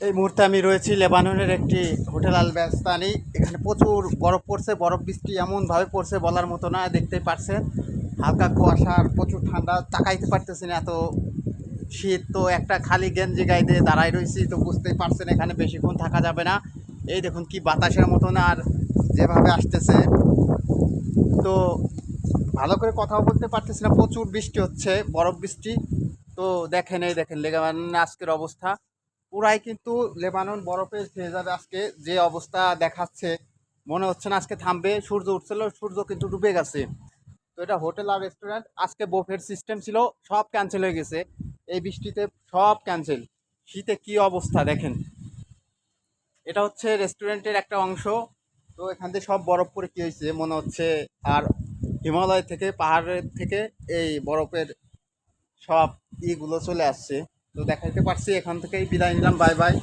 এই মুহূর্তে আমি রয়েছি লেবাননের একটি হোটেল আল বাস্তানি। এখানে প্রচুর বরফ পড়ছে, বরফ বৃষ্টি এমনভাবে পড়ছে বলার মতো না। দেখতেই পারছেন হালকা কুয়াশা আর প্রচুর ঠান্ডা, তাকাইতে পারতেছি না, এত শীত। তো একটা খালি গেঞ্জি গায়ে দিয়ে দাঁড়াই রয়েছি, তো বুঝতেই পারছেন এখানে বেশিক্ষণ থাকা যাবে না। এই দেখুন কি বাতাসের মতো না, আর যেভাবে আসতেছে, তো ভালো করে কথাও বলতে পারতেছি না, প্রচুর বৃষ্টি হচ্ছে, বরফ বৃষ্টি। তো দেখেন, এই দেখেন লেবাননের আজকের অবস্থা, পুরাই কিন্তু লেবানন বরফে ছেয়ে যাবে আজকে। যে অবস্থা দেখাচ্ছে, মনে হচ্ছে না আজকে থামবে। সূর্য উঠছিল, সূর্য কিন্তু ডুবে গেছে। তো এটা হোটেল আর রেস্টুরেন্ট, আজকে বুফের সিস্টেম ছিল, সব ক্যান্সেল হয়ে গেছে এই বৃষ্টিতে, সব ক্যান্সেল। শীতে কি অবস্থা দেখেন। এটা হচ্ছে রেস্টুরেন্টের একটা অংশ। তো এখান থেকে সব বরফ পরে কি হয়েছে মনে হচ্ছে। আর হিমালয় থেকে, পাহাড়ের থেকে এই বরফের সব ইগুলো চলে আসছে। তো দেখাইতে পারছি, এখান থেকেই বিদায় নিলাম, বাই বাই।